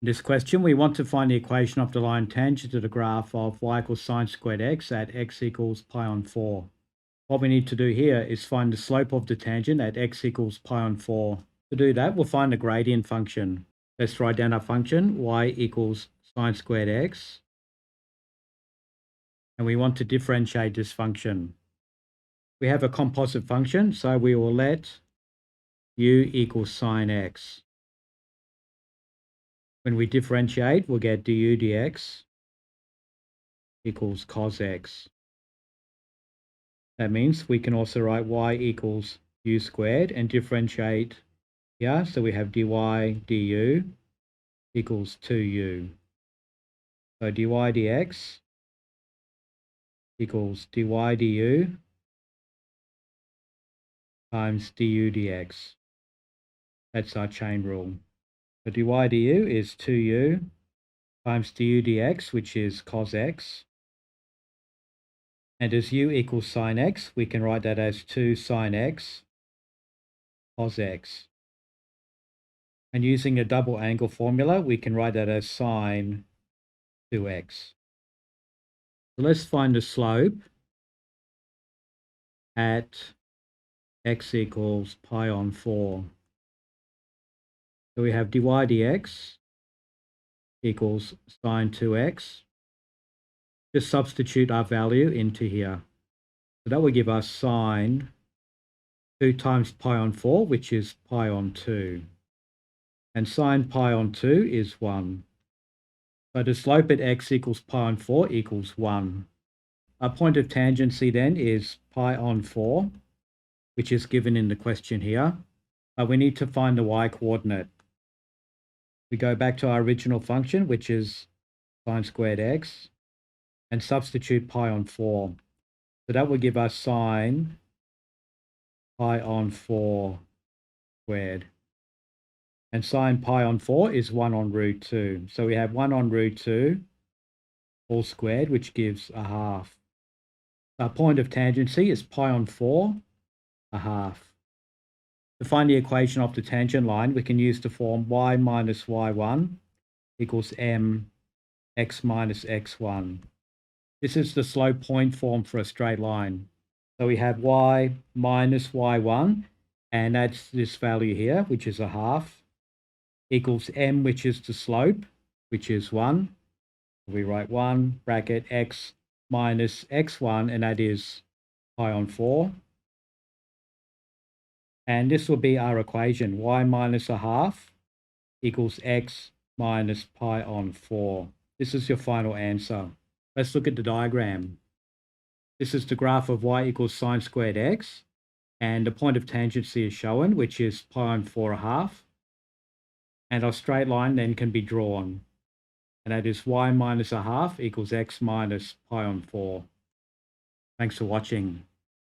In this question, we want to find the equation of the line tangent to the graph of y equals sine squared x at x equals pi on 4. What we need to do here is find the slope of the tangent at x equals pi on 4. To do that, we'll find the gradient function. Let's write down our function, y equals sine squared x. And we want to differentiate this function. We have a composite function, so we will let u equals sine x. When we differentiate, we'll get du dx equals cos x. That means we can also write y equals u squared and differentiate here. So we have dy du equals 2u. So dy dx equals dy du times du dx. That's our chain rule. So dy du is 2u times du dx, which is cos x. And as u equals sine x, we can write that as 2 sine x cos x. And using a double angle formula, we can write that as sine 2x. So let's find the slope at x equals pi on 4. So we have dy dx equals sine 2x. Just substitute our value into here. So that will give us sine 2 times pi on 4, which is pi on 2. And sine pi on 2 is 1. So the slope at x equals pi on 4 equals 1. Our point of tangency then is pi on 4, which is given in the question here. We need to find the y-coordinate. We go back to our original function, which is sine squared x, and substitute pi on 4. So that will give us sine pi on 4 squared. And sine pi on 4 is 1 on root 2. So we have 1 on root 2 all squared, which gives a half. Our point of tangency is pi on 4, a half. To find the equation of the tangent line, we can use the form y minus y1 equals mx minus x1. This is the slope point form for a straight line. So we have y minus y1, and that's this value here, which is a half, equals m, which is the slope, which is 1. We write 1 bracket x minus x1, and that is pi on 4. And this will be our equation, y minus a half equals x minus pi on 4. This is your final answer. Let's look at the diagram. This is the graph of y equals sine squared x, and the point of tangency is shown, which is pi on 4 a half. And our straight line then can be drawn, and that is y minus a half equals x minus pi on 4. Thanks for watching.